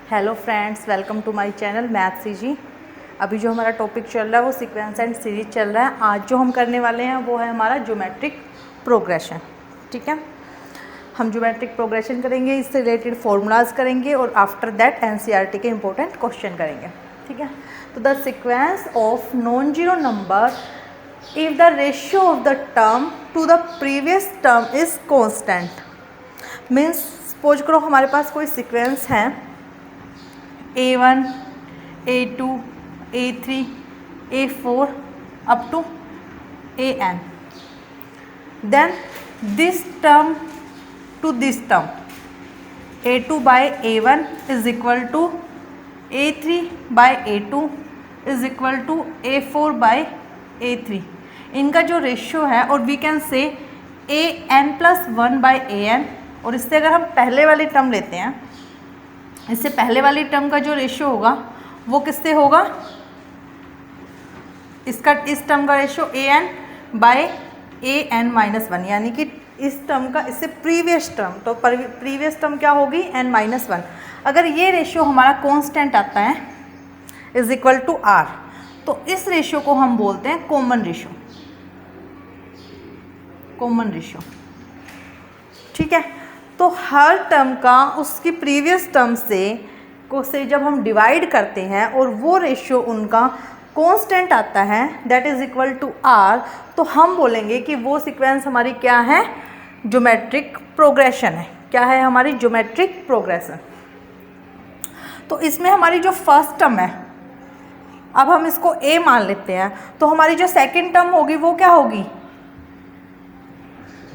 Hello friends, welcome to my channel math CG. अभी जो हमारा टॉपिक चल रहा है वो सीक्वेंस एंड सीरीज चल रहा है। आज जो हम करने वाले हैं वो है हमारा ज्योमेट्रिक प्रोग्रेशन। ठीक है, हम ज्योमेट्रिक प्रोग्रेशन करेंगे, इससे रिलेटेड फॉर्मूलाज करेंगे और आफ्टर दैट एनसीईआरटी के इंपॉर्टेंट क्वेश्चन करेंगे। ठीक है, तो the sequence of non zero number if the ratio of the term to the previous term is constant. Means suppose करो हमारे पास कोई सीक्वेंस है A1, A2, A3, A4 up to AN. Then this term to this term, A2 by A1 is equal to A3 by A2 is equal to A4 by A3. इनका जो ratio है, और we can say AN+1 by AN, और इससे अगर हम पहले वाली टर्म लेते हैं, इससे पहले वाली टर्म का जो रेशियो होगा वो किससे होगा, इस टर्म का रेशियो AN बाय AN-1, यानी कि इस टर्म का इससे प्रीवियस टर्म, तो प्रीवियस टर्म क्या होगी N-1। अगर ये रेशियो हमारा कांस्टेंट आता है इज इक्वल टू R, तो इस रेशियो को हम बोलते हैं कॉमन रेशियो। कॉमन रेशियो, ठीक है। तो हर टर्म का उसकी प्रीवियस टर्म से जब हम डिवाइड करते हैं और वो रेशियो उनका कांस्टेंट आता है that is equal to R, तो हम बोलेंगे कि वो सीक्वेंस हमारी क्या है, ज्योमेट्रिक प्रोग्रेशन है। क्या है हमारी ज्योमेट्रिक प्रोग्रेशन। तो इसमें हमारी जो फर्स्ट टर्म है, अब हम इसको A मान लेते हैं, तो हमारी जो सेकंड टर्म होगी वो क्या होगी,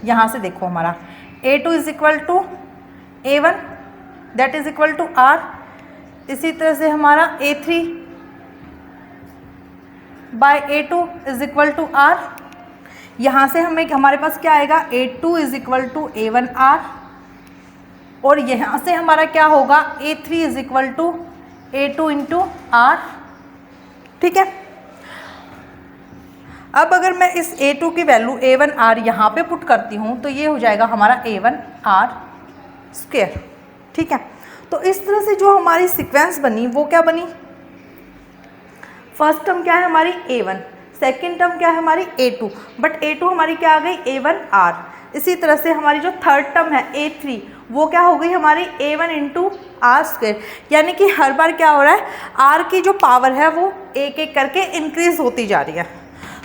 यहाँ से देखो हमारा A2 is equal to A1 that is equal to R। इसी तरह से हमारा A3 by A2 is equal to R। यहाँ से हमारे पास क्या आएगा, A2 is equal to A1R, और यहाँ से हमारा क्या होगा A3 is equal to A2 into R। ठीक है, अब अगर मैं इस A2 की वैल्यू A1R यहाँ पे पुट करती हूँ तो ये हो जाएगा हमारा A1R स्क्वायर। ठीक है, तो इस तरह से जो हमारी सीक्वेंस बनी वो क्या बनी, फर्स्ट टर्म क्या है हमारी A1, सेकेंड टर्म क्या है हमारी A2, बट A2 हमारी क्या आ गई A1R। इसी तरह से हमारी जो थर्ड टर्म है A3 वो क्या हो गई हमारी A1 इंटू R स्क्वायर, यानी कि हर बार क्या हो रहा है, R की जो पावर है वो एक एक करके इंक्रीज होती जा रही है।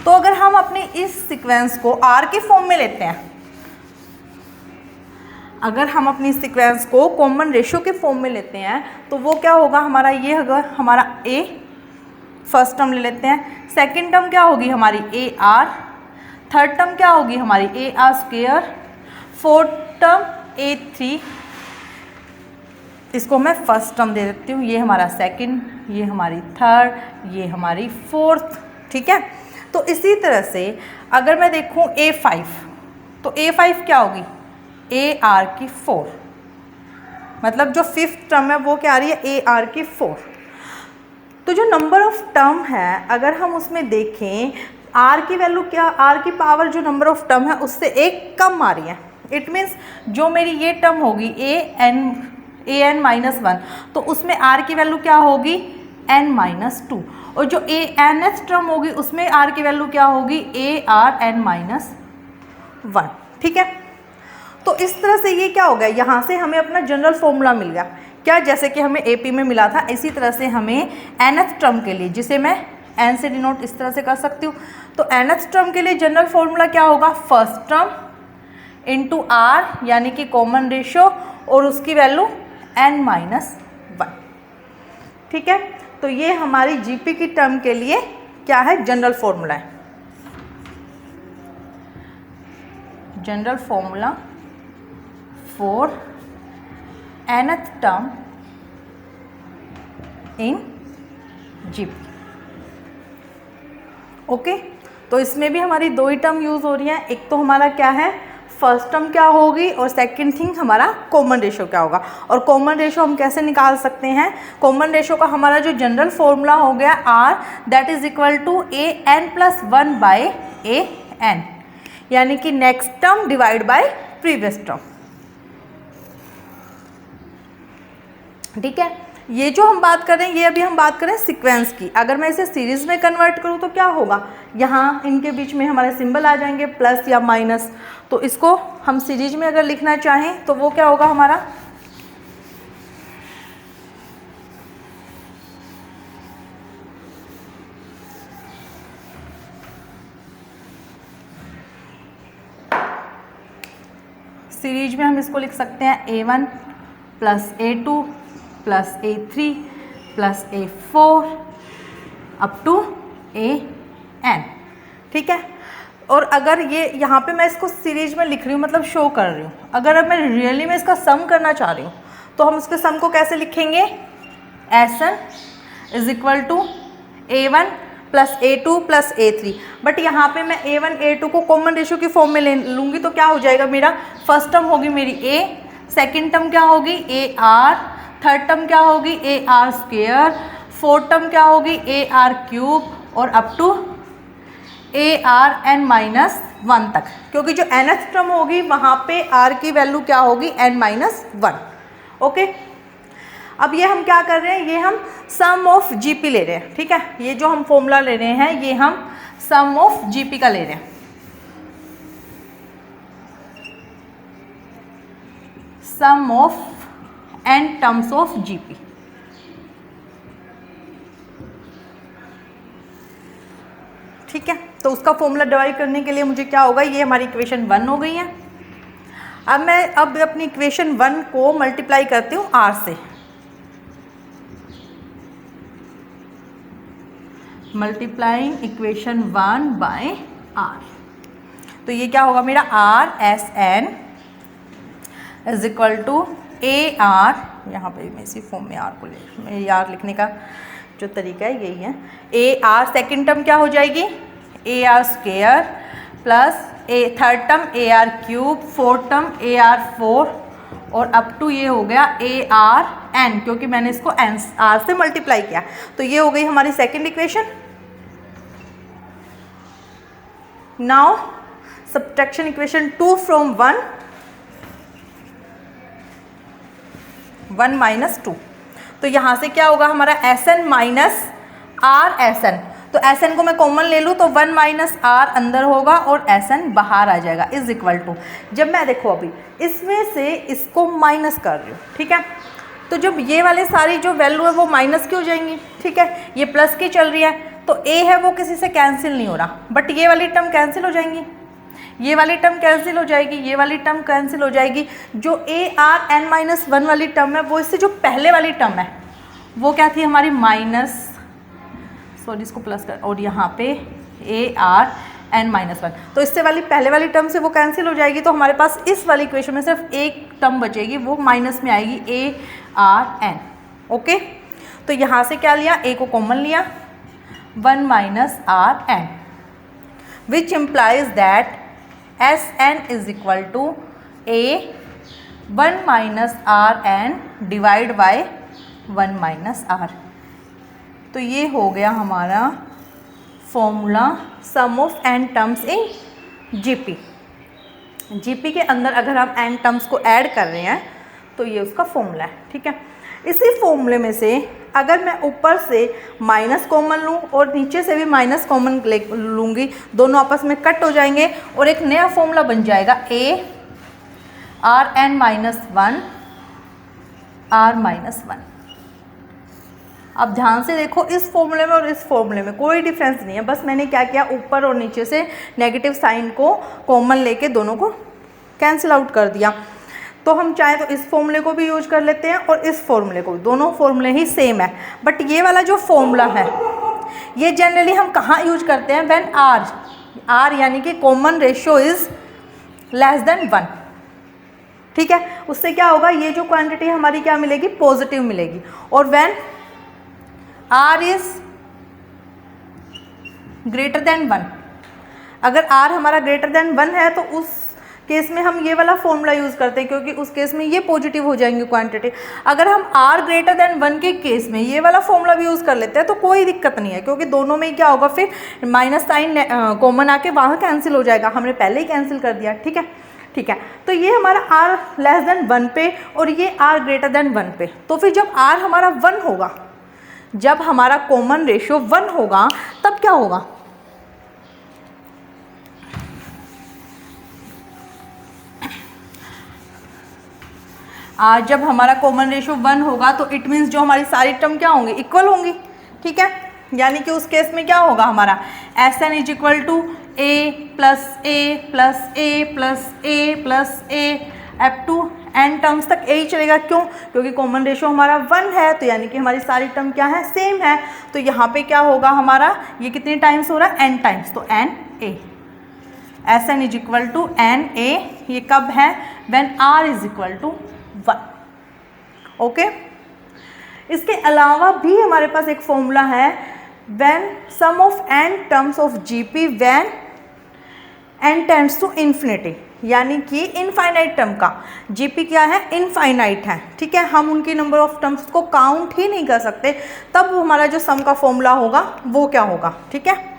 तो अगर हम अपने इस सीक्वेंस को R के फॉर्म में लेते हैं, अगर हम अपनी सीक्वेंस को कॉमन रेशियो के फॉर्म में लेते हैं तो वो क्या होगा हमारा, ये अगर हमारा A फर्स्ट टर्म ले लेते हैं, सेकंड टर्म क्या होगी हमारी AR, थर्ड टर्म क्या होगी हमारी AR square, fourth term A3, इसको मैं फर्स्ट टर्म दे देती हूँ, ये हमारा सेकंड, ये हमारी थर्ड, ये हमारी फोर्थ। ठीक है, तो इसी तरह से अगर मैं देखूं A5, तो A5 क्या होगी AR की 4, मतलब जो फिफ्थ टर्म है वो क्या आ रही है AR की 4। तो जो नंबर ऑफ टर्म है अगर हम उसमें देखें, R की वैल्यू क्या, R की पावर जो नंबर ऑफ टर्म है उससे एक कम आ रही है। इट मीन्स जो मेरी ये टर्म होगी AN-1, तो उसमें R की वैल्यू क्या होगी N-2, और जो ANth टर्म होगी उसमें R की वैल्यू क्या होगी ARN-1। ठीक है, तो इस तरह से ये क्या हो गया, यहाँ से हमें अपना जनरल फॉर्मूला मिल गया। क्या, जैसे कि हमें AP में मिला था, इसी तरह से हमें nth टर्म के लिए, जिसे मैं n से डिनोट इस तरह से कर सकती हूँ, तो nth टर्म के लिए जनरल फॉर्मूला क्या होगा, फर्स्ट टर्म इंटू R यानी कि कॉमन रेशियो, और उसकी वैल्यू N-1। ठीक है, तो ये हमारी GP की टर्म के लिए क्या है, जनरल फॉर्मूला है। General formula for nth term in GP। Okay, तो इसमें भी हमारी दो ही टर्म यूज हो रही हैं, एक तो हमारा क्या है फर्स्ट टर्म क्या होगी, और सेकंड थिंग हमारा कॉमन रेशियो क्या होगा। और कॉमन रेशियो हम कैसे निकाल सकते हैं, कॉमन रेशियो का हमारा जो जनरल फॉर्मूला हो गया R that is equal to AN+1 by AN, यानी कि next term divide by previous term. ठीक है, ये जो हम बात कर रहे हैं ये अभी हम बात करें सीक्वेंस की। अगर मैं इसे सीरीज़ में कन्वर्ट करूँ तो क्या होगा, यहाँ इनके बीच में हमारे सिंबल आ जाएंगे प्लस या माइनस। तो इसको हम सीरीज में अगर लिखना चाहें तो वो क्या होगा हमारा, सीरीज में हम इसको लिख सकते हैं A1 plus A2 plus A3 plus A4 up to AN, ठीक है। और अगर ये यहाँ पे मैं इसको सीरीज में लिख रही हूँ मतलब शो कर रही हूँ, अगर अब मैं रियली में इसका सम करना चाह रही हूँ तो हम उसके सम को कैसे लिखेंगे, SN is equal to A1 plus A2 plus A3। But यहाँ पे मैं A1 A2 को कॉमन रेशियो की फॉर्म में ले लूँगी तो क्या हो जाएगा मेरा, फर्स्ट टर्म होगी मेरी A, सेकेंड टर्म क्या होगी AR, थर्ड टर्म क्या होगी AR स्क्वेयर, फोर्थ टर्म क्या होगी AR क्यूब और अप टू ARN माइनस 1 तक, क्योंकि जो nth टर्म होगी वहाँ पे R की वैल्यू क्या होगी n माइनस 1। ओके, अब ये हम क्या कर रहे हैं, ये हम सम ऑफ जीपी ले रहे हैं, ठीक है। ये जो हम फॉर्मूला ले रहे हैं ये हम सम ऑफ जीपी का ले रहे हैं, sum of n terms of GP. ठीक है, तो उसका फॉर्मूला डिराइव करने के लिए मुझे क्या होगा, ये हमारी इक्वेशन 1 हो गई है। अब मैं अपनी इक्वेशन 1 को मल्टीप्लाई करती हूँ r से, मल्टीप्लाइंग इक्वेशन 1 बाय r। तो ये क्या होगा मेरा r S N is equal to A R, यहाँ पे मैं इसी फॉर्म में r को ले, r लिखने का जो तरीका है यही है, ए आर सेकेंड टर्म क्या हो जाएगी ए R square plus third term A R cube, fourth term A R 4 और अप टू ये हो गया ए आर एन, क्योंकि मैंने इसको एन आर से मल्टीप्लाई किया। तो ये हो गई हमारी second equation. Now subtraction equation 2 from 1 minus 2। तो यहाँ से क्या होगा हमारा S N minus R S N, तो एस एन को मैं कॉमन ले लूँ तो 1 माइनस आर अंदर होगा और एस एन बाहर आ जाएगा, इज इक्वल टू, जब मैं देखो अभी इसमें से इसको माइनस कर रही हूँ, ठीक है, तो जब ये वाले सारी जो वैल्यू है वो माइनस की हो जाएंगी, ठीक है, ये प्लस की चल रही है तो ए है वो किसी से कैंसिल नहीं हो रहा, बट ये वाली टर्म कैंसिल हो जाएंगी, ये वाली टर्म कैंसिल हो जाएगी, ये वाली टर्म कैंसिल हो जाएगी। जो ए आर एन माइनस 1 वाली टर्म है वो इससे जो पहले वाली टर्म है वो क्या थी हमारी माइनस, सॉरी इसको प्लस कर, और यहाँ पे ए आर एन माइनस 1, तो इससे वाली पहले वाली टर्म से वो कैंसिल हो जाएगी। तो हमारे पास इस वाली इक्वेशन में सिर्फ एक टर्म बचेगी, वो माइनस में आएगी ए आर एन। ओके, तो यहाँ से क्या लिया, ए को कॉमन लिया, 1 minus R N, which implies that S N is equal to A 1 minus R N divide by 1 minus R. तो ये हो गया हमारा formula sum of N terms in GP. GP के अंदर अगर हम एन टर्म्स को ऐड कर रहे हैं तो ये उसका फॉर्मूला है, ठीक है। इसी फॉर्मूले में से अगर मैं ऊपर से माइनस कॉमन लूँ और नीचे से भी माइनस कॉमन लूँगी, दोनों आपस में कट हो जाएंगे और एक नया फॉर्मूला बन जाएगा A R N minus 1 R minus 1। अब ध्यान से देखो, इस फॉर्मूले में और इस फॉर्मूले में कोई डिफरेंस नहीं है, बस मैंने क्या किया, ऊपर और नीचे से नेगेटिव साइन को कॉमन लेके दोनों को कैंसिल आउट कर दिया। तो हम चाहें तो इस फॉर्मूले को भी यूज कर लेते हैं और इस फॉर्मूले को, दोनों फॉर्मूले ही सेम है। बट ये वाला जो फॉर्मूला है ये जनरली हम कहाँ यूज करते हैं, व्हेन आर यानी कि common ratio is less than 1, ठीक है। उससे क्या होगा, ये जो क्वांटिटी हमारी क्या मिलेगी, पॉजिटिव मिलेगी। और when R is greater than 1, अगर R हमारा ग्रेटर देन 1 है तो उस केस में हम ये वाला फॉर्मूला यूज़ करते हैं, क्योंकि उस केस में ये पॉजिटिव हो जाएंगे क्वांटिटी। अगर हम R ग्रेटर देन 1 के केस में ये वाला फॉर्मूला भी यूज़ कर लेते हैं तो कोई दिक्कत नहीं है, क्योंकि दोनों में ही क्या होगा, फिर माइनस साइन कॉमन आके वहाँ कैंसिल हो जाएगा, हमने पहले ही कैंसिल कर दिया, ठीक है। ठीक है, तो ये हमारा r लेस देन 1 पे और ये r ग्रेटर देन 1 पे। तो फिर जब r हमारा 1 होगा, जब हमारा कॉमन रेशियो 1 होगा, तब क्या होगा, जब हमारा कॉमन रेशियो 1 होगा तो इट मीन्स जो हमारी सारी टर्म क्या होंगी, इक्वल होंगी। ठीक है, यानी कि उस केस में क्या होगा हमारा Sn is equal to a plus A plus A plus A plus A up to n terms तक a ही चलेगा। क्यों? क्योंकि कॉमन रेशियो हमारा 1 है, तो यानी कि हमारी सारी टर्म क्या है, सेम है। तो यहाँ पे क्या होगा हमारा, ये कितने टाइम्स हो रहा है, n टाइम्स, तो n a। Sn is equal to n a, ये कब है, when r is equal to 1। Okay, इसके अलावा भी हमारे पास एक फॉर्मूला है, when sum of n terms of GP when n tends to infinity, यानी कि इनफाइनाइट टर्म का जीपी क्या है, इनफाइनाइट है। ठीक है, हम उनकी नंबर ऑफ टर्म्स को काउंट ही नहीं कर सकते, तब हमारा जो सम का फॉर्मूला होगा वो क्या होगा। ठीक है,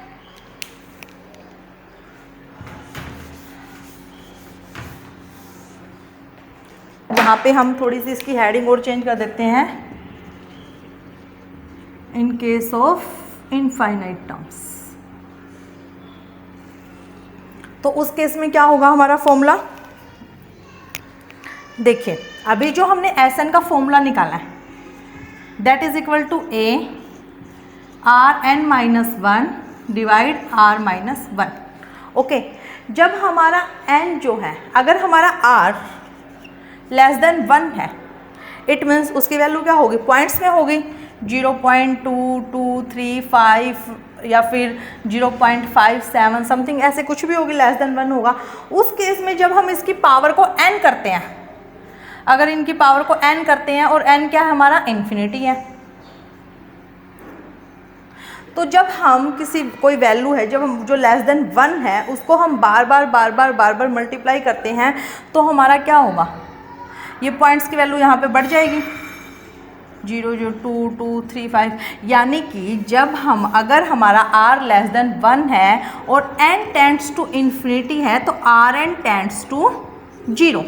यहाँ पे हम थोड़ी सी इसकी हेडिंग और चेंज कर देते हैं, in case of infinite terms. तो उस केस में क्या होगा हमारा फॉर्मूला, देखिए अभी जो हमने Sn का फॉर्मूला निकाला है, that is equal to a Rn minus 1 divide r minus 1। Okay, जब हमारा n जो है, अगर हमारा r लेस देन 1 है, इट मीन्स उसकी वैल्यू क्या होगी, पॉइंट्स में होगी, 0.2235 या फिर 0.57 समथिंग, ऐसे कुछ भी होगी, लेस देन 1 होगा। उस केस में जब हम इसकी पावर को n करते हैं, अगर इनकी पावर को n करते हैं और n क्या है हमारा, इन्फिनिटी है, तो जब हम कोई वैल्यू है, जब हम जो लेस देन 1 है उसको हम बार बार मल्टीप्लाई करते हैं, तो हमारा क्या होगा, ये पॉइंट्स की वैल्यू यहाँ पे बढ़ जाएगी, 0.2235, यानी कि जब हम, अगर हमारा r लेस देन 1 है और n टेंड्स टू इन्फिनिटी है, तो Rn टेंड्स टू 0।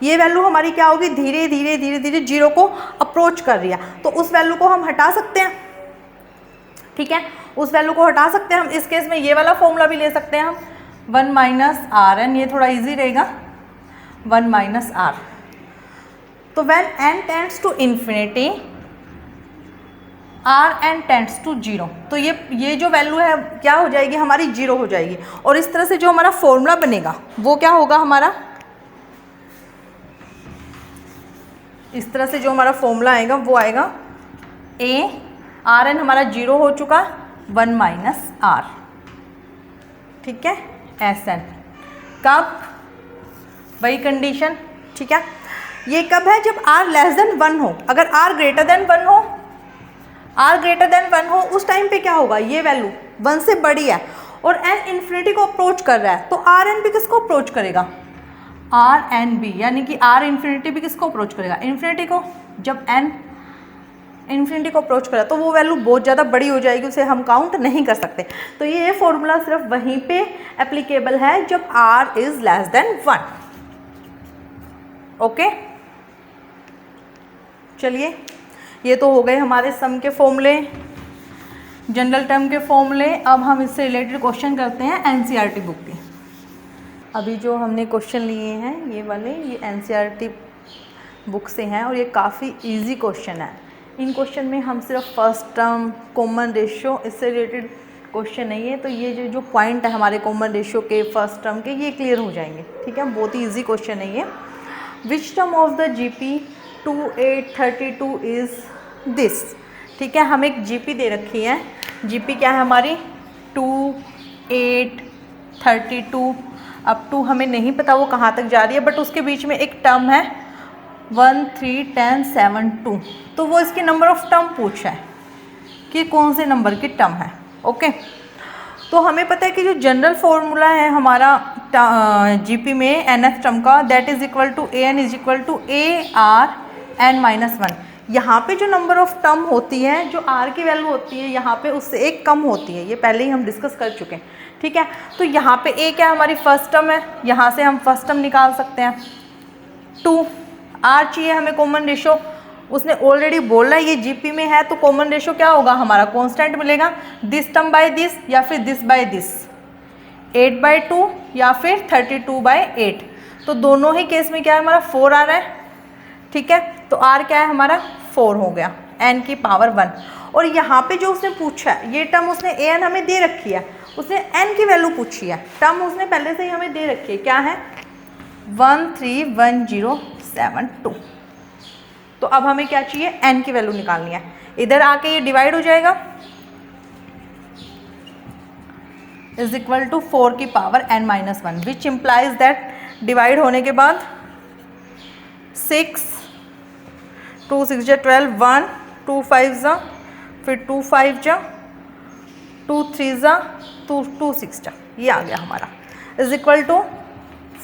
ये वैल्यू हमारी क्या होगी, धीरे धीरे 0 को अप्रोच कर रही है, तो उस वैल्यू को हम हटा सकते हैं। ठीक है, उस वैल्यू को हटा सकते हैं हम। इस केस में ये वाला फॉर्मूला भी ले सकते हैं हम, 1 माइनस Rn, ये थोड़ा इजी रहेगा, 1 माइनस r। तो when n tends to infinity Rn tends to 0, तो ये जो वैल्यू है क्या हो जाएगी हमारी, 0 हो जाएगी। और इस तरह से जो हमारा फॉर्मूला बनेगा वो क्या होगा हमारा, इस तरह से जो हमारा फॉर्मूला आएगा वो आएगा Rn हमारा 0 हो चुका, 1 माइनस r। ठीक है, Sn कब, वही कंडीशन। ठीक है, ये कब है, जब r लेस देन 1 हो। अगर r ग्रेटर देन 1 हो, r ग्रेटर देन 1 हो, उस टाइम पे क्या होगा, ये वैल्यू 1 से बड़ी है और n इन्फिनिटी को अप्रोच कर रहा है, तो Rn भी किसको अप्रोच करेगा, Rn भी, यानी कि r इन्फिनिटी भी किसको अप्रोच करेगा, इन्फिनिटी को। जब n इन्फिनिटी को अप्रोच करा तो वो वैल्यू बहुत ज़्यादा बड़ी हो जाएगी, उसे हम काउंट नहीं कर सकते। तो ये फॉर्मूला सिर्फ वहीं पे एप्लीकेबल है जब r is less than 1। Okay, चलिए ये तो हो गए हमारे सम के फॉर्मूले, जनरल टर्म के फॉर्मूले। अब हम इससे रिलेटेड क्वेश्चन करते हैं एनसीईआरटी बुक के। अभी जो हमने क्वेश्चन लिए हैं ये वाले, ये एनसीईआरटी बुक से हैं और ये काफ़ी इजी क्वेश्चन है। इन क्वेश्चन में हम सिर्फ फर्स्ट टर्म, कॉमन रेशियो, इससे रिलेटेड क्वेश्चन नहीं है, तो ये जो पॉइंट है हमारे कॉमन रेशियो के, फर्स्ट टर्म के, ये क्लियर हो जाएंगे। ठीक है, बहुत ही ईजी क्वेश्चन है ये। Which term of the GP 2832 is this. ठीक है, हम एक जीपी दे रखी है, जीपी क्या है हमारी 2832, अप टू हमें नहीं पता वो कहाँ तक जा रही है, बट उसके बीच में एक टर्म है 1 3 10 7 2, तो वो इसकी नंबर ऑफ टर्म पूछा है कि कौन से नंबर की टर्म है। ओके, तो हमें पता है कि जो जनरल फॉर्मूला है हमारा जीपी में nth टर्म का, that is equal to an is equal to ARn-1। यहाँ पे जो नंबर ऑफ टर्म होती है, जो आर की वैल्यू होती है यहाँ पे उससे एक कम होती है, ये पहले ही हम डिस्कस कर चुके हैं, ठीक है। तो यहाँ पे ए क्या है, हमारी फर्स्ट टर्म है, यहाँ से हम फर्स्ट टर्म निकाल सकते हैं। 2 आर चाहिए हमें कॉमन रेशो, उसने ऑलरेडी बोला है ये जीपी में है, तो कॉमन रेशो क्या होगा हमारा, कांस्टेंट मिलेगा, दिस टर्म बाय दिस या फिर दिस बाय दिस, 8/2 या फिर 32/8। तो दोनों ही केस में क्या है हमारा 4 आ रहा है, ठीक है। तो आर क्या है हमारा 4 हो गया, n की पावर 1। और यहाँ पे जो उसने पूछा है, ये टर्म उसने an हमें दे रखी है, उसने n की वैल्यू पूछी है, टर्म उसने पहले से ही हमें दे रखी है, क्या है 131072। तो अब हमें क्या चाहिए, n की वैल्यू निकालनी है। इधर आके ये डिवाइड हो जाएगा, इज इक्वल टू 4 की power n-1, which implies that divide होने के बाद 6 2 6 जा 12, 1 2 5 जा, फिर 2 5 जा, 2 3 जा, 2 6 जा, ये आ गया हमारा, इज इक्वल टू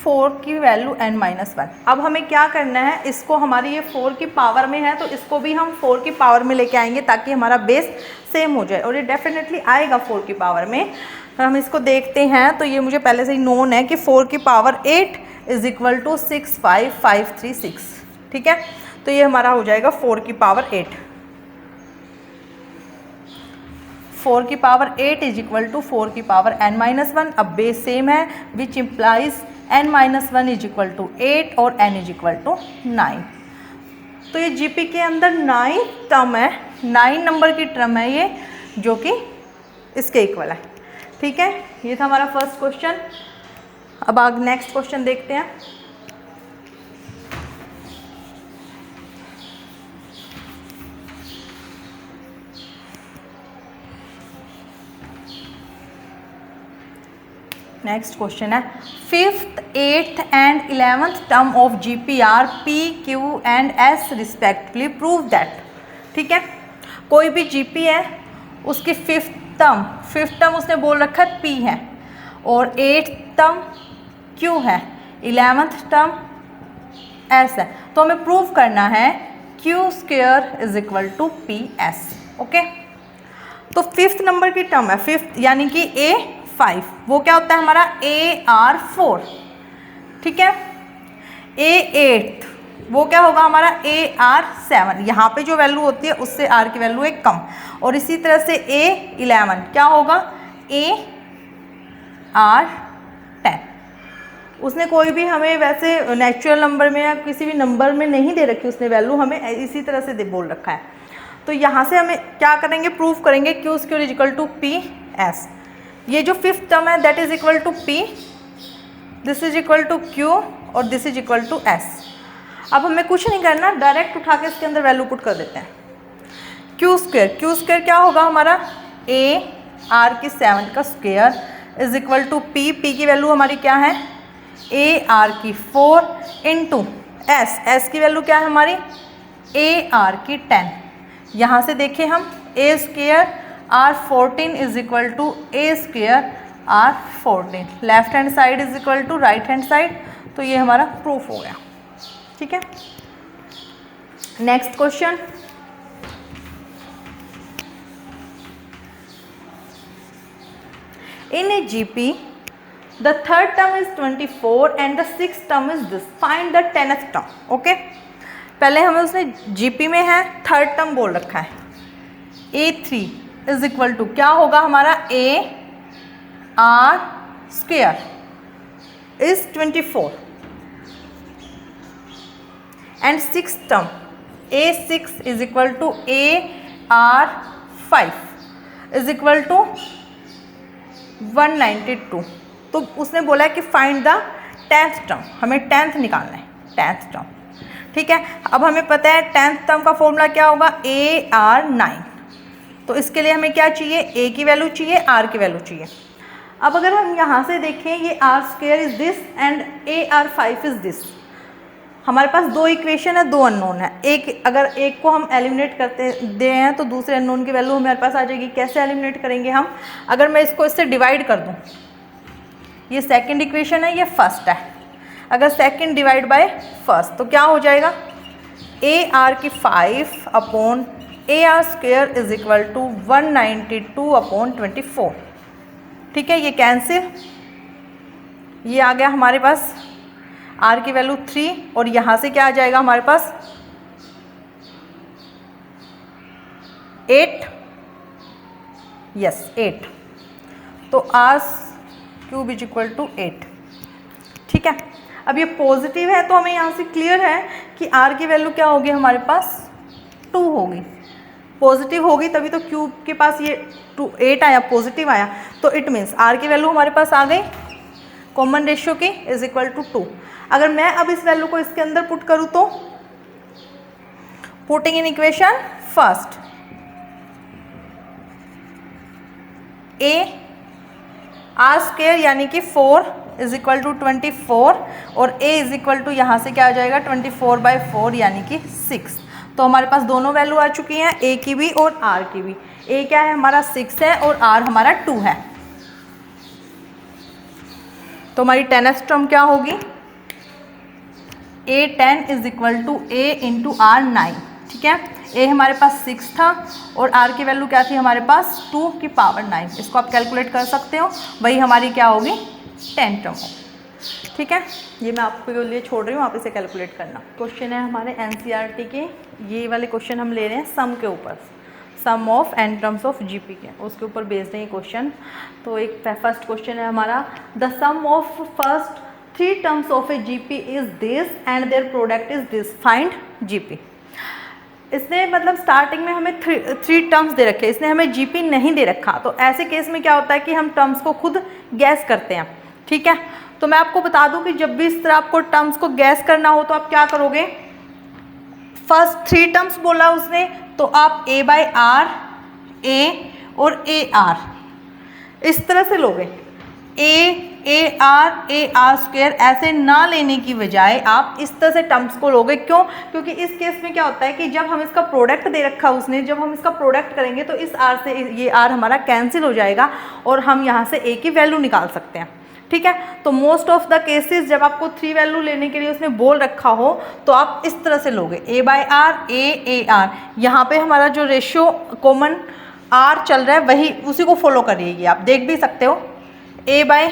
4 की वैल्यू n-1। अब हमें क्या करना है, इसको हमारी ये 4 की पावर में है तो इसको भी हम 4 की पावर में लेके आएंगे ताकि हमारा बेस सेम हो जाए, और ये डेफिनेटली आएगा 4 की पावर में। हम इसको देखते हैं, तो ये मुझे पहले से ही नोन है कि 4 की पावर 8 इज इक्वल टू 65536, ठीक है। तो ये हमारा हो जाएगा 4 की पावर 8, 4 की पावर 8 इज इक्वल टू 4 की पावर n-1। अब बेस सेम है, which implies n-1 is equal to 8 और n इज इक्वल टू 9। तो ये जीपी के अंदर 9 टर्म है, 9 नंबर की टर्म है ये, जो कि इसके इक्वल है, ठीक है। ये था हमारा फर्स्ट क्वेश्चन। अब आगे नेक्स्ट क्वेश्चन देखते हैं। नेक्स्ट क्वेश्चन है, 5th 8th and 11th term of GPR P Q and S respectively prove that, ठीक है। कोई भी GP है, उसकी 5th टर्म उसने बोल रखा है P है, और 8th टर्म Q है, 11th टर्म S है। तो हमें प्रूव करना है Q² is equal to PS, okay. तो 5th नंबर की टर्म है, 5th यानी कि A5, वो क्या होता है हमारा AR4, ठीक है। A8 वो क्या होगा हमारा AR7, यहाँ पे जो वैल्यू होती है उससे R की वैल्यू एक कम, और इसी तरह से A11 क्या होगा AR10। उसने कोई भी हमें वैसे नेचुरल नंबर में या किसी भी नंबर में नहीं दे रखी उसने वैल्यू, हमें इसी तरह से बोल रखा है। तो यहाँ से हमें क्या करेंगे, प्रूफ करेंगे Q² is equal to PS। ये जो 5th टर्म है that is equal to P, this is equal to Q और this is equal to S। अब हमें कुछ नहीं करना, डायरेक्ट उठा के इसके अंदर वैल्यू पुट कर देते हैं। Q² क्या होगा हमारा AR7 का square is equal to P की वैल्यू हमारी क्या है AR4 इंटू S की वैल्यू क्या है हमारी AR10। यहाँ से देखें हम A² R14 is equal to A² R14, left hand side is equal to right hand side. तो ये हमारा प्रूफ हो गया, ठीक है। Next question, in a GP the third term is 24 and the sixth term is this, find the 10th term, okay. पहले हमें उसने GP में है थर्ड टर्म बोल रखा है A3 इज इक्वल टू क्या होगा हमारा AR² is 24 and six term A6 is equal to AR5 is equal to 192। तो उसने बोला है कि फाइंड द 10th टर्म, हमें 10th निकालना है, 10th टर्म, ठीक है। अब हमें पता है 10th टर्म का फॉर्मूला क्या होगा AR9। तो इसके लिए हमें क्या चाहिए, A की वैल्यू चाहिए, R की वैल्यू चाहिए। अब अगर हम यहाँ से देखें ये R² is this and AR5 is this, हमारे पास दो इक्वेशन है, दो अननोन है। अगर एक को हम एलिमिनेट करते दे हैं तो दूसरे अननोन की वैल्यू हमारे पास आ जाएगी। कैसे एलिमिनेट करेंगे हम, अगर मैं इसको इससे डिवाइड कर दूं, ये सेकंड इक्वेशन है, ये फर्स्ट है, अगर सेकंड डिवाइड बाय फर्स्ट तो क्या हो जाएगा ए आर की 5 upon A R square is equal to 192 upon 24। ठीक है, ये कैंसिल, ये आ गया हमारे पास आर की वैल्यू 3 और यहाँ से क्या आ जाएगा हमारे पास 8, यस 8, तो R cube is equal to 8। ठीक है, अब ये पॉजिटिव है तो हमें यहाँ से क्लियर है कि आर की वैल्यू क्या होगी हमारे पास 2 होगी, पॉजिटिव होगी तभी तो क्यूब के पास ये 8 आया, पॉजिटिव आया, तो इट मीन्स आर की वैल्यू हमारे पास आ गई कॉमन रेशियो की इज इक्वल टू 2। अगर मैं अब इस वैल्यू को इसके अंदर पुट करूँ तो putting in equation first A R square यानी कि 4 इज इक्वल टू 24 और a इज इक्वल टू यहाँ से क्या आ जाएगा 24/4 यानी कि 6। तो हमारे पास दोनों वैल्यू आ चुकी हैं, a की भी और r की भी। a क्या है हमारा 6 है और r हमारा 2 है। तो हमारी 10th टर्म क्या होगी a10 is equal to a into r 9। ठीक है, a हमारे पास 6 था और r की वैल्यू क्या थी हमारे पास 2 की पावर 9। इसको आप कैलकुलेट कर सकते हो, वही हमारी क्या होगी 10 टर्म होगी। ठीक है, ये मैं आपके लिए छोड़ रही हूँ, आप इसे कैलकुलेट करना। क्वेश्चन है हमारे एनसीईआरटी के, ये वाले क्वेश्चन हम ले रहे हैं सम के ऊपर, sum of N terms of GP के, उसके ऊपर बेस्ड है ये क्वेश्चन। तो एक फर्स्ट क्वेश्चन है हमारा, the sum of first 3 terms of a GP is this and their product is this, find GP. इसने मतलब स्टार्टिंग में हमें 3 टर्म्स दे रखे, इसने हमें जीपी नहीं दे रखा, तो ऐसे केस में क्या होता है कि हम टर्म्स को खुद गैस करते हैं। ठीक है, तो मैं आपको बता दूं कि जब भी इस तरह आपको टर्म्स को गैस करना हो तो आप क्या करोगे, फर्स्ट 3 टर्म्स बोला उसने तो आप a बाई आर, ए और ए आर इस तरह से लोगे। ए आर स्क्वेयर ऐसे ना लेने की बजाय आप इस तरह से टर्म्स को लोगे। क्यों? क्योंकि इस केस में क्या होता है कि जब हम इसका प्रोडक्ट दे रखा उसने, जब हम इसका प्रोडक्ट करेंगे तो इस आर से ये आर हमारा कैंसिल हो जाएगा और हम यहाँ से ए की वैल्यू निकाल सकते हैं। ठीक है, तो मोस्ट ऑफ द केसेस जब आपको 3 वैल्यू लेने के लिए उसने बोल रखा हो तो आप इस तरह से लोगे, ए बाई आर, ए आर। यहाँ पे हमारा जो रेशियो कॉमन आर चल रहा है वही उसी को फॉलो करिएगी, आप देख भी सकते हो। ए बाई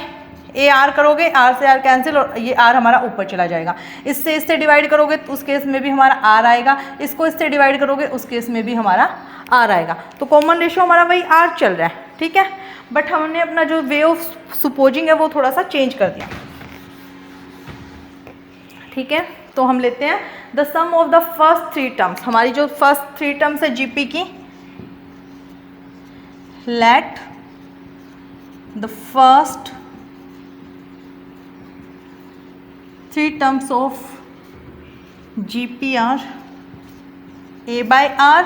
ए आर करोगे, आर से आर कैंसिल और ये आर हमारा ऊपर चला जाएगा। इससे डिवाइड करोगे तो उस केस में भी हमारा आर आएगा, इसको इससे डिवाइड करोगे उस केस में भी हमारा आर आएगा। तो कॉमन रेशियो हमारा वही आर चल रहा है। ठीक है, बट हमने अपना जो वे ऑफ सुपोजिंग है वो थोड़ा सा चेंज कर दिया। ठीक है, तो हम लेते हैं the sum of the first 3 terms. हमारी जो फर्स्ट 3 टर्म्स है जीपी की, let the first 3 terms of GP are A by R,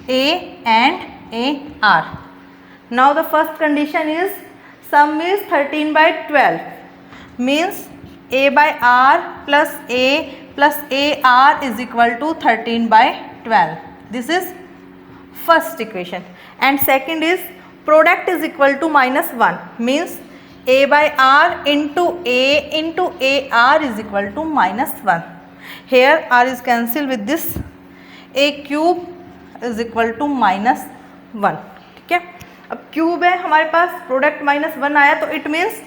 A and AR. Now the first condition is sum is 13 by 12, means A by R plus A plus AR is equal to 13 by 12. This is first equation. And second is product is equal to -1, means a by r into AR is equal to -1. Here r is cancelled with this, a cube is equal to -1. ठीक है, अब cube है हमारे पास, product -1 आया तो it means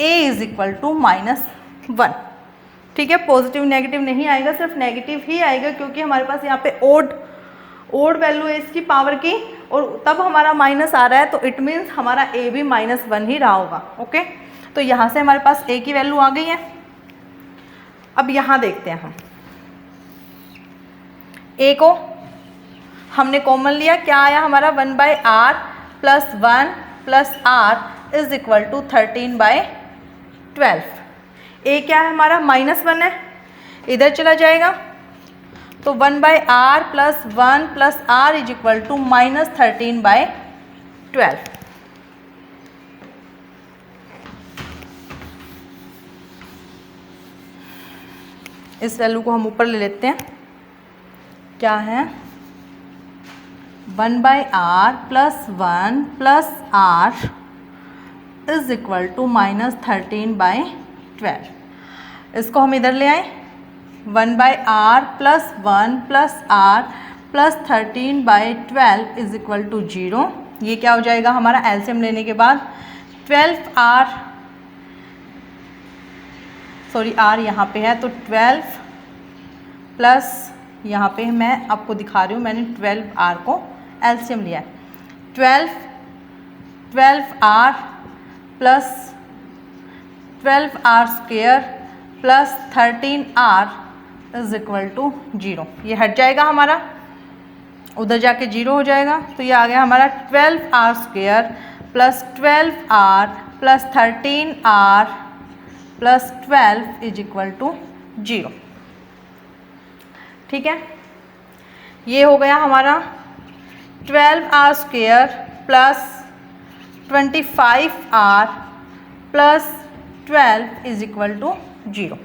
a is equal to -1. ठीक है, positive negative नहीं आएगा, सिर्फ नेगेटिव ही आएगा क्योंकि हमारे पास यहाँ पे ओड वैल्यू है इसकी पावर की और तब हमारा माइनस आ रहा है, तो इट मीन्स हमारा a भी -1 ही रहा होगा। ओके, तो यहाँ से हमारे पास a की वैल्यू आ गई है। अब यहाँ देखते हैं हम a को हमने कॉमन लिया, क्या आया हमारा 1 by R plus 1 plus R is equal to 13 by 12। a क्या है हमारा -1 है, इधर चला जाएगा तो 1 by R plus 1 plus R is equal to -13 by 12। इस वैल्यू को हम ऊपर ले लेते हैं, क्या है 1 by R plus 1 plus R is equal to -13 by 12। इसको हम इधर ले आए, 1/r plus 1 plus r plus 13/12 is equal to 0। ये क्या हो जाएगा हमारा एलसीएम लेने के बाद 12r, सॉरी r यहाँ पे है तो 12 प्लस यहाँ पे मैं आपको दिखा रही हूँ, मैंने 12r को एलसीएम लिया है। 12r plus 12r square plus 13r is equal to 0। ये हट जाएगा हमारा, उधर जाके 0 हो जाएगा, तो ये आ गया हमारा 12r square plus 12r plus 13r plus 12 is equal to 0। ठीक है, ये हो गया हमारा 12r square plus 25r plus 12 is equal to 0।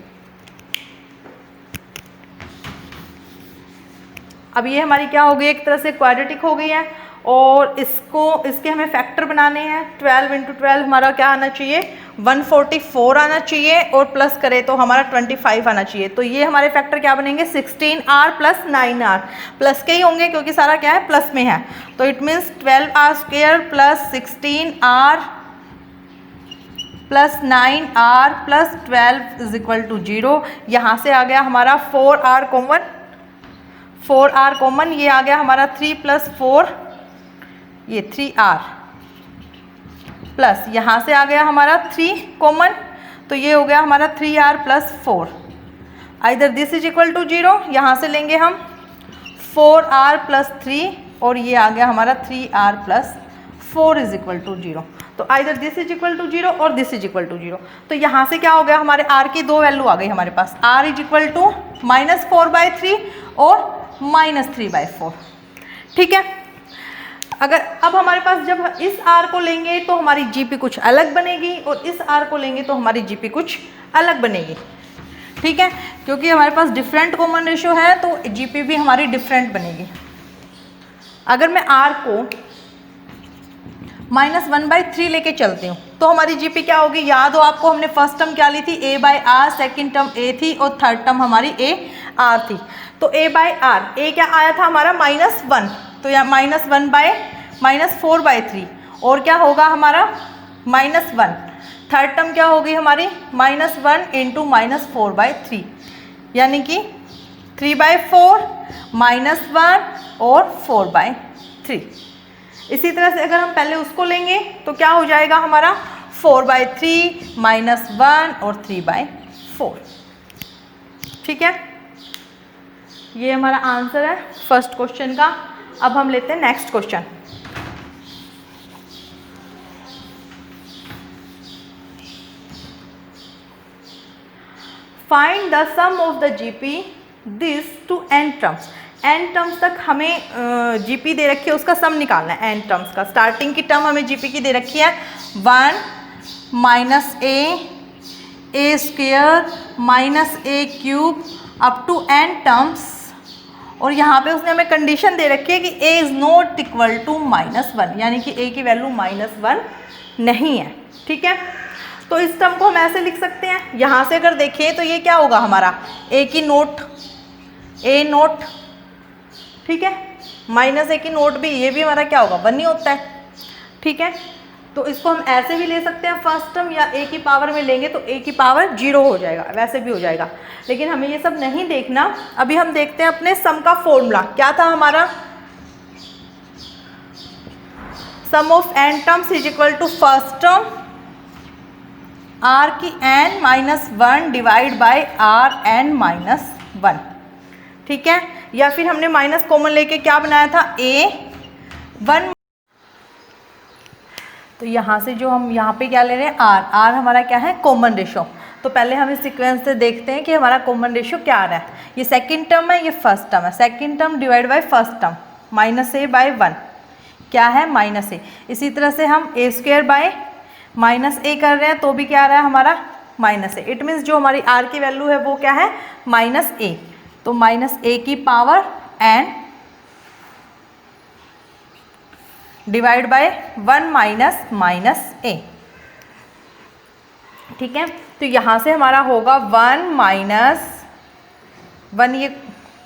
अब ये हमारी क्या हो गई, एक तरह से क्वाड्रेटिक हो गई है, और इसके हमें फैक्टर बनाने हैं। 12 × 12 हमारा क्या आना चाहिए, 144 आना चाहिए, और प्लस करें तो हमारा 25 आना चाहिए। तो ये हमारे फैक्टर क्या बनेंगे, 16r प्लस 9r, प्लस के ही होंगे क्योंकि सारा क्या है प्लस में है। तो it means 12r square plus 16r plus 9r plus 12 is equal to 0। यहाँ से आ गया हमारा 4r कॉमन, 4r कॉमन, ये आ गया हमारा 3 प्लस 4, ये 3r प्लस यहाँ से आ गया हमारा 3 कॉमन, तो ये हो गया हमारा 3r plus 4। Either this is equal to 0, यहाँ से लेंगे हम 4r प्लस 3, और ये आ गया हमारा 3r plus 4 is equal to 0। तो either this is equal to 0 और दिस इज इक्वल टू 0। तो यहाँ से क्या हो गया, हमारे r की दो वैल्यू आ गई हमारे पास, r इज इक्वल टू -4/3 और -3/4। ठीक है, अगर अब हमारे पास जब इस r को लेंगे तो हमारी GP कुछ अलग बनेगी, और इस r को लेंगे तो हमारी GP कुछ अलग बनेगी। ठीक है, क्योंकि हमारे पास डिफरेंट कॉमन रेशियो है तो GP भी हमारी डिफरेंट बनेगी। अगर मैं r को -1/3 लेके चलती हूँ तो हमारी GP क्या होगी, याद हो आपको हमने फर्स्ट टर्म क्या ली थी, a/r, सेकेंड टर्म a थी और थर्ड टर्म हमारी a/r थी। तो a/r, a क्या आया था हमारा -1, तो यहाँ -4/3, और क्या होगा हमारा -1, थर्ड टर्म क्या होगी हमारी -1 इंटू -4/3, यानी कि 3/4 -1 और 4/3। इसी तरह से अगर हम पहले उसको लेंगे तो क्या हो जाएगा हमारा 4/3 -1 और 3/4। ठीक है, ये हमारा आंसर है फर्स्ट क्वेश्चन का। अब हम लेते हैं next question. Find the sum of the GP this to n terms. n terms तक हमें GP दे रखी है, उसका सम निकालना है n टर्म्स का। स्टार्टिंग की टर्म हमें GP की दे रखी है 1 -a square -a³ up to n terms, और यहाँ पे उसने हमें कंडीशन दे रखी है कि a is not equal to -1, यानी कि a की वैल्यू -1 नहीं है। ठीक है, तो इस टर्म को हम ऐसे लिख सकते हैं, यहाँ से अगर देखें तो ये क्या होगा हमारा a की नोट, a नोट, ठीक है, -a की नोट भी, ये भी हमारा क्या होगा 1 ही होता है। ठीक है, तो इसको हम ऐसे भी ले सकते हैं फर्स्ट टर्म, या a की पावर में लेंगे तो a की पावर 0 हो जाएगा, वैसे भी हो जाएगा, लेकिन हमें ये सब नहीं देखना। अभी हम देखते हैं अपने सम का फॉर्मूला क्या था हमारा, sum of n terms is equal to first term r की n-1 divide by r n-1। ठीक है, या फिर हमने माइनस कॉमन लेके क्या बनाया था a1। तो यहाँ से जो हम यहाँ पे क्या ले रहे हैं r हमारा क्या है कॉमन रेशो। तो पहले हम इस सीक्वेंस से देखते हैं कि हमारा कॉमन रेशो क्या आ रहा है। ये सेकंड टर्म है, ये फर्स्ट टर्म है, second term divide by first term -a/1 क्या है -a। इसी तरह से हम a² बाय -a कर रहे हैं तो भी क्या आ रहा है हमारा -a। इट मीन्स जो हमारी r की वैल्यू है वो क्या है -a। तो -a की power n divide by 1 -a। ठीक है, तो यहाँ से हमारा होगा 1 - 1 ये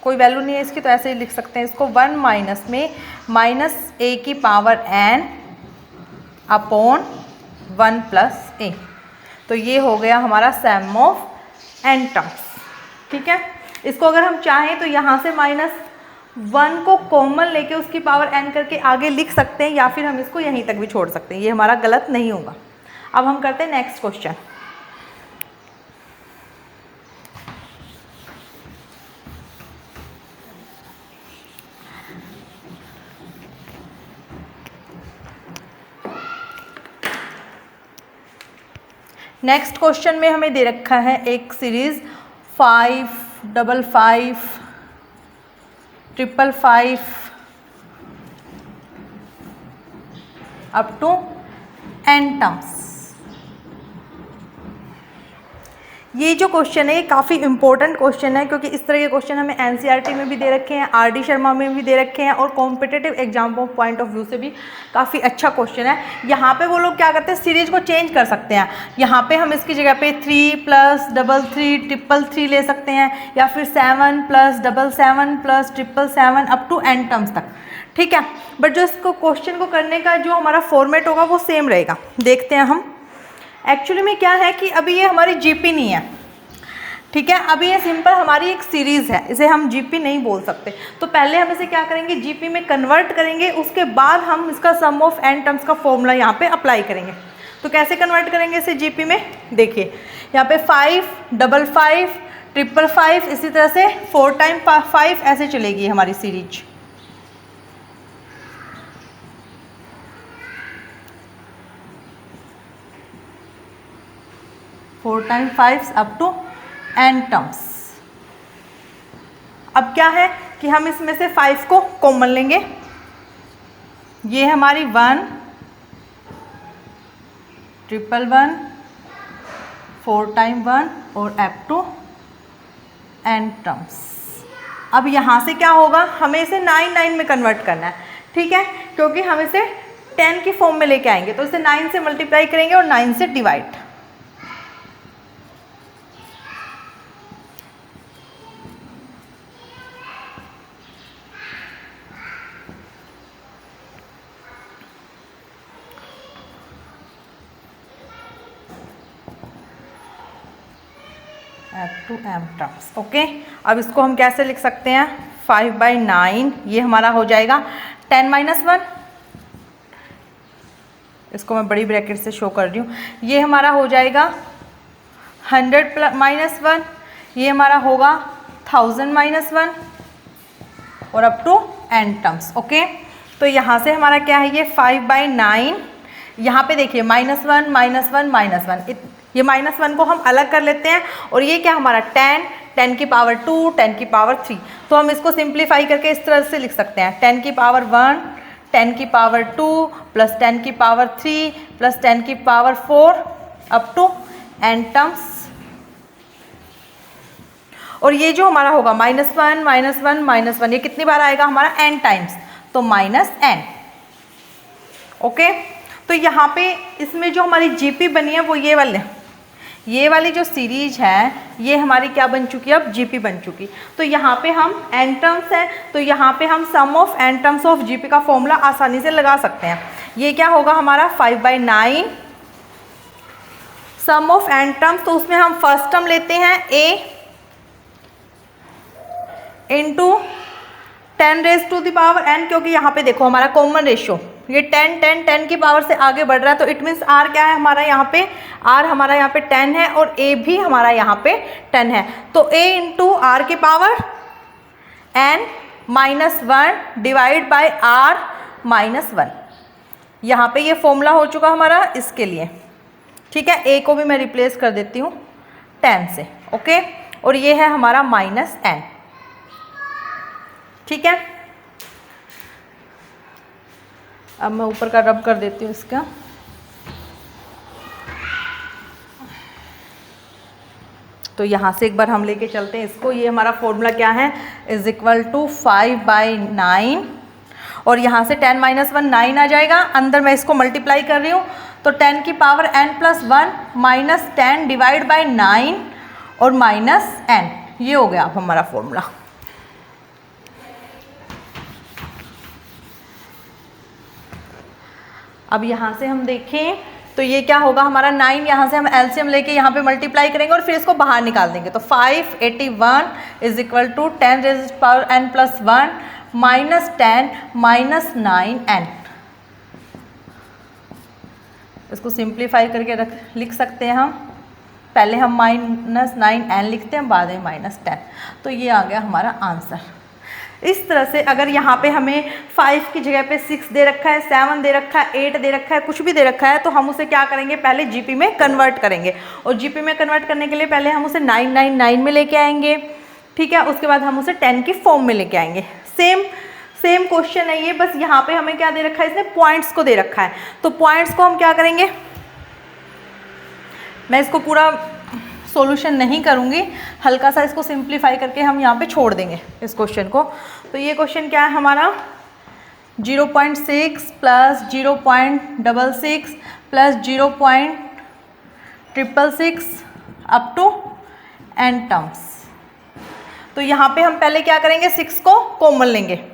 कोई वैल्यू नहीं है इसकी, तो ऐसे ही लिख सकते हैं इसको, 1 माइनस में माइनस a की power n upon 1 plus a। तो ये हो गया हमारा सम ऑफ n टर्म्स। ठीक है, इसको अगर हम चाहें तो यहाँ से -1 को कॉमन लेके उसकी पावर n करके आगे लिख सकते हैं, या फिर हम इसको यहीं तक भी छोड़ सकते हैं, ये हमारा गलत नहीं होगा। अब हम करते हैं नेक्स्ट क्वेश्चन। नेक्स्ट क्वेश्चन में हमें दे रखा है एक series 5, 5, 5, 5, 5 up to n terms. ये जो क्वेश्चन है ये काफ़ी इंपॉर्टेंट क्वेश्चन है, क्योंकि इस तरह के क्वेश्चन हमें एनसीईआरटी में भी दे रखे हैं, आरडी शर्मा में भी दे रखे हैं, और competitive exam point of view से भी काफ़ी अच्छा क्वेश्चन है। यहाँ पे वो लोग क्या करते हैं, सीरीज को चेंज कर सकते हैं। यहाँ पे हम इसकी जगह पे 3 + 3 3 3 3 ले सकते हैं, या फिर 7 + 7 7 7 7 अप टू n टर्म्स तक। ठीक है, बट जो इसको क्वेश्चन को करने का जो हमारा फॉर्मेट होगा वो सेम रहेगा। देखते हैं हम एक्चुअली में क्या है कि अभी ये हमारी जीपी नहीं है। ठीक है, अभी ये सिंपल हमारी एक सीरीज़ है, इसे हम जीपी नहीं बोल सकते। तो पहले हम इसे क्या करेंगे, जीपी में कन्वर्ट करेंगे, उसके बाद हम इसका सम ऑफ n टर्म्स का फॉर्मूला यहाँ पे अप्लाई करेंगे। तो कैसे कन्वर्ट करेंगे इसे जीपी में, देखिए यहाँ पे 5, 5, 5, 5, 5, इसी तरह से 4 टाइम 5 ऐसे चलेगी हमारी series. Four time 5 up to n terms. अब क्या है कि हम इसमें से 5 को कॉमन लेंगे, ये हमारी 1, 1, 1, 4 टाइम 1 और अप टू n टर्म्स। अब यहाँ से क्या होगा, हमें इसे 9 9 में कन्वर्ट करना है। ठीक है, क्योंकि हम इसे 10 की फॉर्म में लेके आएंगे, तो इसे 9 से मल्टीप्लाई करेंगे और 9 से divide. Up to m terms. Okay, अब इसको हम कैसे लिख सकते हैं, 5/9 ये हमारा हो जाएगा 10 - 1, इसको मैं बड़ी ब्रैकेट से शो कर रही हूँ, ये हमारा हो जाएगा 100 - 1, ये हमारा होगा 1000 - 1 और up to n terms. Okay, तो यहाँ से हमारा क्या है, ये 5/9, यहाँ पे देखिए -1 -1 -1, ये -1 को हम अलग कर लेते हैं, और ये क्या हमारा 10, 10 की पावर 2, 10 की पावर 3। तो हम इसको सिंप्लीफाई करके इस तरह से लिख सकते हैं, 10 की पावर 1, 10 की पावर 2 + 10 की पावर 3 + 10 की power 4 up to n terms. और ये जो हमारा होगा -1 -1 -1, ये कितनी बार आएगा हमारा n टाइम्स, तो -n। ओके, तो यहाँ पे इसमें जो हमारी जीपी बनी है वो ये वाली जो सीरीज है ये हमारी क्या बन चुकी है, अब जीपी बन चुकी। तो यहाँ पे हम n टर्म्स है, तो यहाँ पे हम sum of n terms of GP का फॉर्मूला आसानी से लगा सकते हैं। ये क्या होगा हमारा 5/9 सम ऑफ n टर्म्स, तो उसमें हम फर्स्ट टर्म लेते हैं a इंटू 10⁻n, क्योंकि यहाँ पे देखो हमारा कॉमन रेशियो ये 10 10 10 की पावर से आगे बढ़ रहा है, तो इट मीन्स r क्या है हमारा यहाँ पे, r हमारा यहाँ पे 10 है और a भी हमारा यहाँ पे 10 है। तो a इंटू r की power n -1 divide by r -1, यहाँ पे ये फॉर्मूला हो चुका हमारा इसके लिए। ठीक है, a को भी मैं रिप्लेस कर देती हूँ 10 से। ओके, और ये है हमारा -n। ठीक है, अब मैं ऊपर का रब कर देती हूँ इसका। तो यहाँ से एक बार हम लेके चलते हैं इसको, ये हमारा फॉर्मूला क्या है, = 5/9, और यहाँ से 10 - 1 9 आ जाएगा, अंदर मैं इसको मल्टीप्लाई कर रही हूँ, तो 10 की पावर n + 1 -10 डिवाइड बाय 9 और -n, ये हो गया अब हमारा फॉर्मूला। अब यहाँ से हम देखें तो ये क्या होगा हमारा 9, यहाँ से हम एलसीएम लेके यहाँ पे मल्टीप्लाई करेंगे और फिर इसको बाहर निकाल देंगे। तो 581 is equal to 10 raise to power n plus 1 minus 10 minus 9n। इसको सिंप्लीफाई करके लिख सकते हैं हम। पहले हम माइनस 9n लिखते हैं, बाद में माइनस 10। तो ये आ गया हमारा आंसर। इस तरह से अगर यहाँ पे हमें 5 की जगह पे 6 दे रखा है, 7 दे रखा है, 8 दे रखा है, कुछ भी दे रखा है, तो हम उसे क्या करेंगे, पहले जीपी में कन्वर्ट करेंगे। और जीपी में कन्वर्ट करने के लिए पहले हम उसे 999 में लेके आएंगे, ठीक है। उसके बाद हम उसे 10 की फॉर्म में लेके आएंगे। सेम क्वेश्चन है ये, बस यहाँ पे हमें क्या दे रखा है, इसने पॉइंट्स को दे रखा है। तो पॉइंट्स को हम क्या करेंगे, मैं इसको पूरा सॉल्यूशन नहीं करूँगी, हल्का सा इसको सिंप्लीफाई करके हम यहाँ पे छोड़ देंगे इस क्वेश्चन को। तो ये क्वेश्चन क्या है हमारा, 0.6 plus 0.66 plus 0.666 up to n terms. तो यहाँ पे हम पहले क्या करेंगे, 6 को कॉमन लेंगे।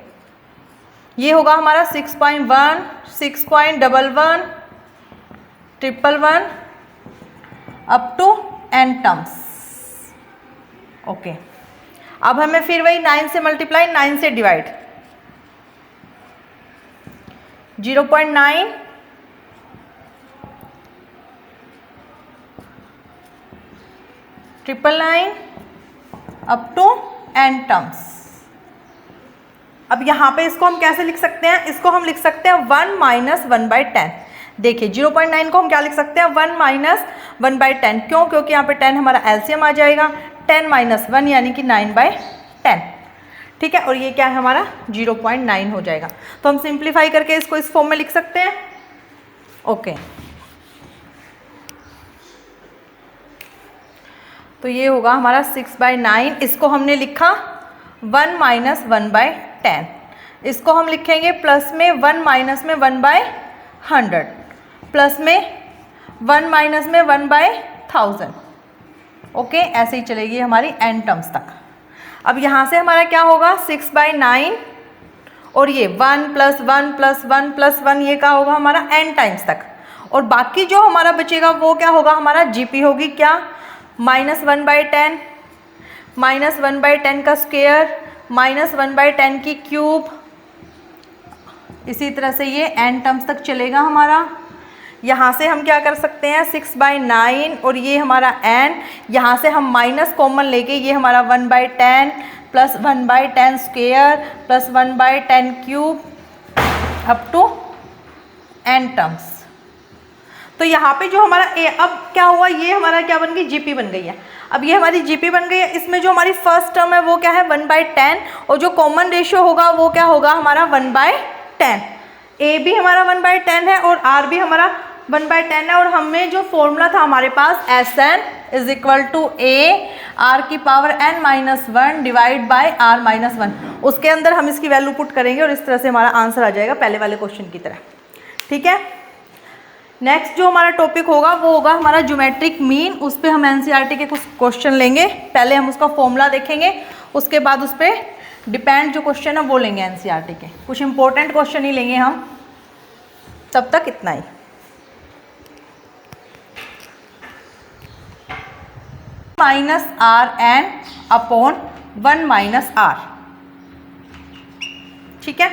ये होगा हमारा 6.1, 6.11, 111 up to n terms. Okay, अब हमें फिर वही 9 से मल्टीप्लाई, 9 से divide, 0.9, 999 up to n terms. अब यहाँ पे इसको हम कैसे लिख सकते हैं, इसको हम लिख सकते हैं 1 माइनस 1/10। देखिए 0.9 को हम क्या लिख सकते हैं, 1 माइनस 1/10। क्यों, क्योंकि यहाँ पे 10 हमारा एलसीएम आ जाएगा, 10 माइनस 1 यानी कि 9/10, ठीक है। और ये क्या है हमारा 0.9 हो जाएगा। तो हम सिंप्लीफाई करके इसको इस फॉर्म में लिख सकते हैं। ओके, तो ये होगा हमारा 6/9। इसको हमने लिखा 1 माइनस 1/10। इसको हम लिखेंगे प्लस में 1 माइनस में 1/100, प्लस में 1 माइनस में 1/1000। ओके, ऐसे ही चलेगी हमारी n टर्म्स तक। अब यहाँ से हमारा क्या होगा, 6/9 और ये 1 प्लस 1 प्लस 1 प्लस 1, ये क्या होगा हमारा n टाइम्स तक। और बाकी जो हमारा बचेगा वो क्या होगा, हमारा जीपी होगी क्या, माइनस 1/10, माइनस 1/10 का स्क्वायर, माइनस 1/10 की क्यूब। इसी तरह से ये n टर्म्स तक चलेगा हमारा। यहाँ से हम क्या कर सकते हैं, 6/9 और ये हमारा n, यहाँ से हम माइनस कॉमन लेके ये हमारा 1/10 plus 1/10 square plus 1/10 cube up to n terms. तो यहाँ पे जो हमारा अब क्या हुआ, ये हमारा क्या बन गई, जीपी बन गई है। अब ये हमारी जीपी बन गई है। इसमें जो हमारी फर्स्ट टर्म है वो क्या है, 1/10, और जो कॉमन रेशियो होगा वो क्या होगा हमारा 1/10। ए भी हमारा 1/10 है और आर भी हमारा 1/10 है। और हमें जो फॉर्मूला था हमारे पास, SN is equal to A R की power n minus 1 divide by r minus 1, उसके अंदर हम इसकी वैल्यू पुट करेंगे और इस तरह से हमारा आंसर आ जाएगा पहले वाले क्वेश्चन की तरह, ठीक है। नेक्स्ट जो हमारा टॉपिक होगा वो होगा हमारा ज्योमेट्रिक मीन। उस पर हम एनसीईआरटी के कुछ क्वेश्चन लेंगे। पहले हम उसका फॉर्मूला देखेंगे, उसके बाद उस पर डिपेंड जो क्वेश्चन है वो लेंगे एनसीईआरटी के। कुछ इंपॉर्टेंट क्वेश्चन ही लेंगे हम, तब तक इतना ही। Minus RN upon 1 minus R, ठीक है।